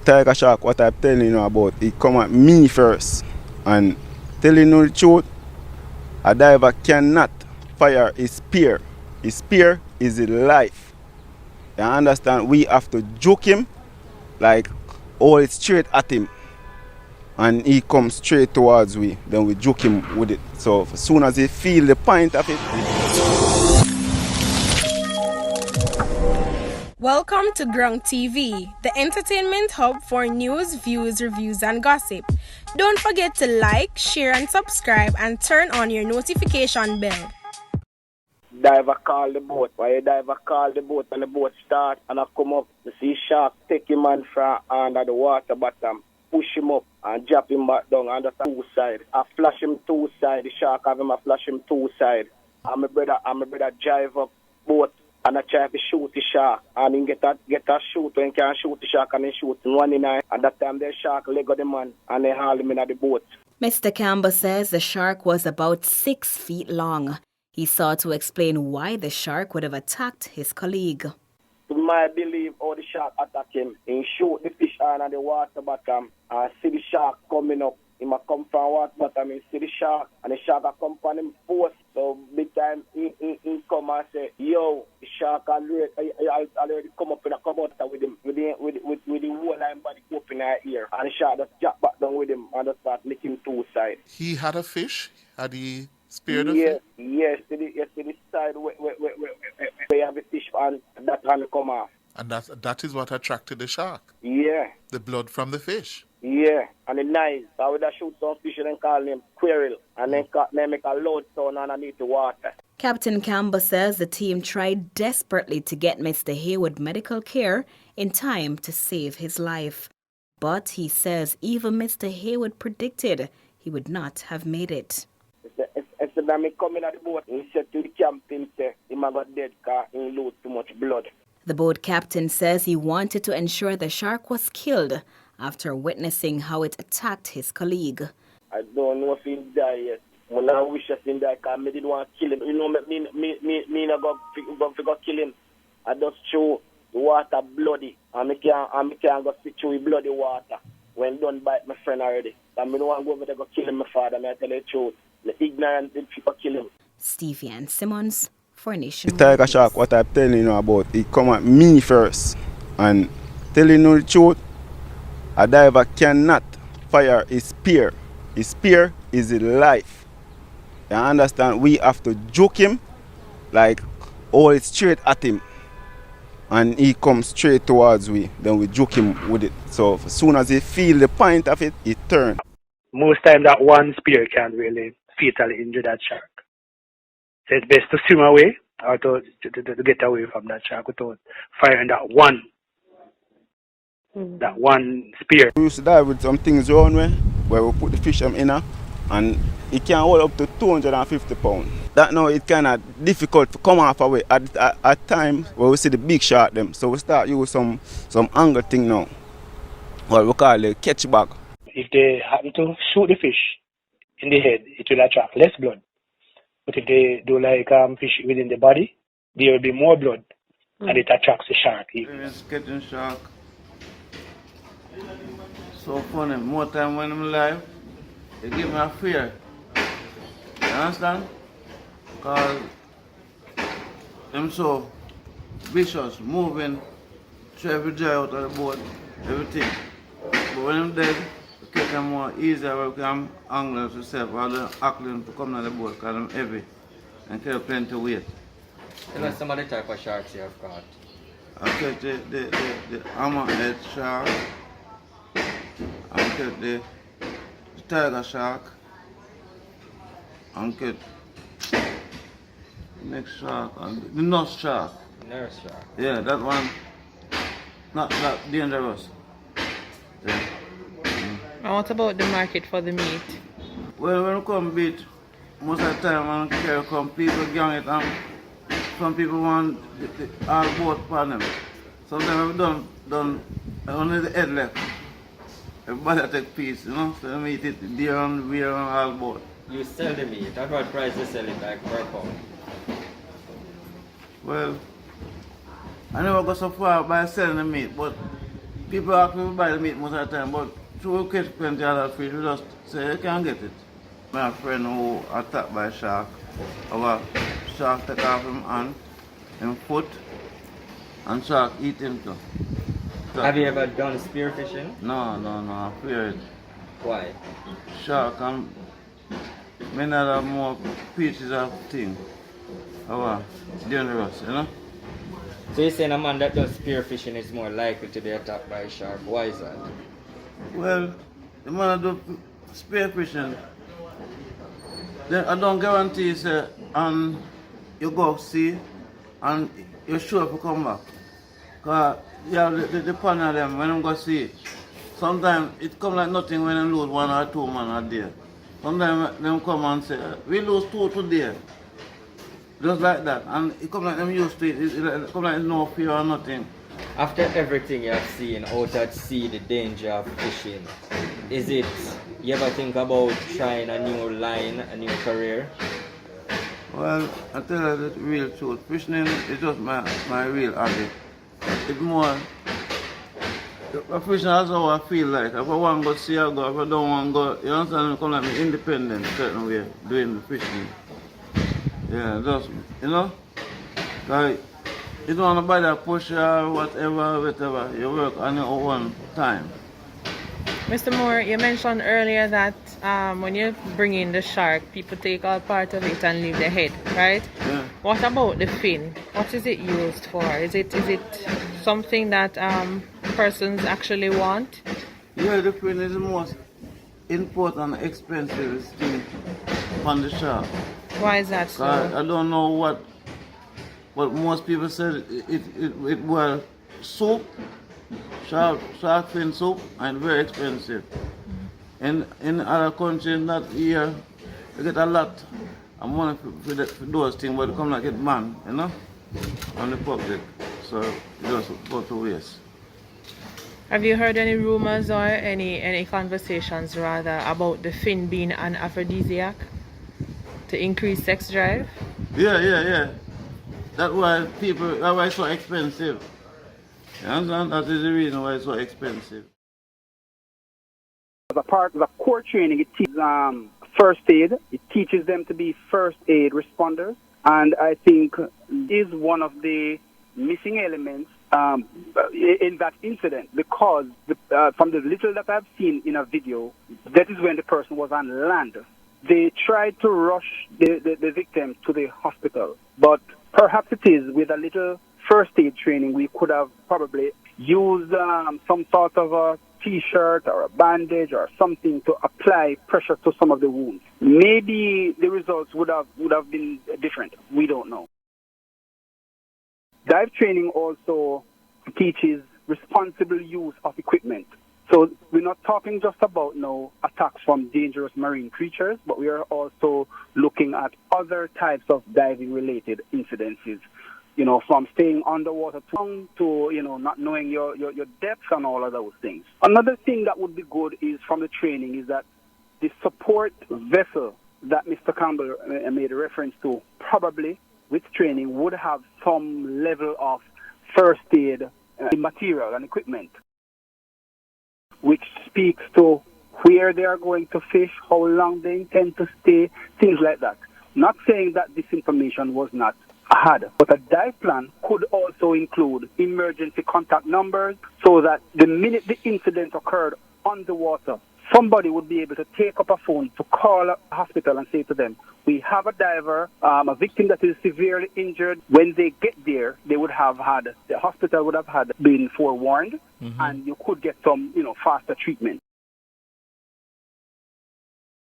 tiger shark, what I'm telling you about, it come at me first. And telling you the truth, a diver cannot fire his spear. His spear is his life. You understand? We have to juke him, like hold it straight at him. And he comes straight towards we, then we juke him with it. So as soon as he feel the point of it. Welcome to Grunk TV, the entertainment hub for news, views, reviews, and gossip. Don't forget to like, share, and subscribe, and turn on your notification bell. Diver call the boat. Why diver call the boat and the boat start and I come up to see shark take him man from under the water bottom, push him up and drop him back down under the two side. I flash him two side, the shark have him, I flash him two side. And my brother drive up boat and I try to shoot the shark and he get a shoot when he can shoot the shark and he shoot 1-9. At that time the shark leg of the man and they haul him in the boat. Mr. Campbell says the shark was about 6 feet long. He sought to explain why the shark would have attacked his colleague. To my belief, how the shark attack him, he shoot the fish under the water bottom and see the shark coming up. He might come from water bottom, he see the shark and the shark will come from him force. So big time he come and say, yo, the shark already come up and come out with him with the whole line body open in our ear. And the shark just jump back down with him and just start licking two sides. He had a fish? Had he speared a fish? Yes, to the side where you have the fish and that hand come off. And that is what attracted the shark? Yeah. The blood from the fish? Yeah, and the knives. I would have shoot some fish and then call him Quirrell and then make a load sound underneath the water. Captain Campbell says the team tried desperately to get Mr. Haywood medical care in time to save his life. But he says even Mr. Haywood predicted he would not have made it. Instead of me coming at the boat, he said to the captain, he might got dead because he lose too much blood. The boat captain says he wanted to ensure the shark was killed after witnessing how it attacked his colleague. I don't know if he died yet. When I wish I seen that because I didn't want to kill him. You know, me not go kill him. I just show the water bloody. And I can't go sit through bloody water when done by my friend already. I don't want to go over there go kill him, my father. I tell you the truth. The ignorant people kill him. Stevie Ann Simmons for Nation. The tiger shark, what I'm telling you about, it come at me first. And telling you the truth, a diver cannot fire his spear. His spear is his life. You understand? We have to juke him, like hold it straight at him. And he comes straight towards we, then we juke him with it. So as soon as he feel the point of it, he turns. Most time that one spear can really fatally injure that shark. So it's best to swim away or to get away from that shark without firing that one spear. We used to dive with some things around where we put the fish in and it can hold up to 250 pounds. That now it's kind of difficult to come off away at times where we see the big shark them. So we start use some angle thing now. What we call the catch bag. If they happen to shoot the fish in the head, it will attract less blood. But if they do like fish within the body, there will be more blood and it attracts the shark. Experience catching shark. So funny. More time when I'm live, they give me a fear. You understand? Because I'm so vicious, moving, try to dry out of the boat, everything. But when I'm dead, I catch them more easier because I'm angling to self rather than angling to come to the boat because I'm heavy and carry plenty of weight. Tell us some of the type of sharks you have caught. I catch the hammerhead shark. I catch the tiger shark. I catch the next shark, the nurse shark. Nurse shark. Yeah, that one not that dangerous. Yeah. And what about the market for the meat? Well, when we come beat, most of the time when carry come, people gang it and some people want all boat for them. Sometimes we done only the head left. Everybody take piece, you know, so we eat it deer and weir and all boat. You sell the meat, at what price you sell it like per pound? Well, I never go so far by selling the meat, but people ask me to buy the meat most of the time, but through catch plenty of other fish, we just say you can't get it. My friend who attacked by a shark, our shark take off him hand, him foot, and shark eat him too. So, Have you ever done spearfishing? no, I fear it. Why? Shark and many other more species of things. Dangerous, you know? So you're saying a man that does spearfishing is more likely to be attacked by a shark. Why is that? Well, the man that do spearfishing, I don't guarantee say, and you go see and you're sure to come back. Because you have the pan of them when them go see. Sometimes it come like nothing when them lose 1 or 2 man a day. Sometimes them come and say, we lose 2 today. Just like that. And it come like them used to it. It come like no fear or nothing. After everything you have seen out at sea, the danger of fishing, is it, you ever think about trying a new line, a new career? Well, I tell you the real truth. Fishing is just my real hobby. It's more, fishing is how I feel like. If I want to go see, I go. If I don't want to go, you understand, I come like me independent certain way, doing the fishing. Yeah, just, you know, like, you don't want to buy that push or whatever, you work on your own time. Mr. Moore, you mentioned earlier that when you bring in the shark, people take all part of it and leave the head, right? Yeah. What about the fin? What is it used for? Is it something that persons actually want? Yeah, the fin is the most important and expensive thing on the shark. Why is that so? I don't know what most people said. It was soup, shark fin soup, and very expensive. In other countries, not here, you get a lot of money for those things, but it come like it man, you know, on the public. So it just go to waste. Have you heard any rumors or any conversations rather about the fin being an aphrodisiac to increase sex drive? Yeah. That's why it's so expensive. You understand? That is the reason why it's so expensive. As a part of the core training, it teaches first aid. It teaches them to be first aid responders. And I think is one of the missing elements in that incident, because from the little that I've seen in a video, that is when the person was on land. They tried to rush the victim to the hospital, but perhaps it is with a little first aid training we could have probably used some sort of a T-shirt or a bandage or something to apply pressure to some of the wounds. Maybe the results would have been different. We don't know. Dive training also teaches responsible use of equipment. So we're not talking just about attacks from dangerous marine creatures, but we are also looking at other types of diving-related incidences. From staying underwater to not knowing your depth and all of those things. Another thing that would be good is from the training is that the support vessel that Mr. Campbell made a reference to probably with training would have some level of first aid material and equipment, which speaks to where they are going to fish, how long they intend to stay, things like that. Not saying that this information was not had, but a dive plan could also include emergency contact numbers so that the minute the incident occurred underwater, somebody would be able to take up a phone to call a hospital and say to them, we have a diver, a victim that is severely injured. When they get there, the hospital would have been forewarned, and you could get some, faster treatment.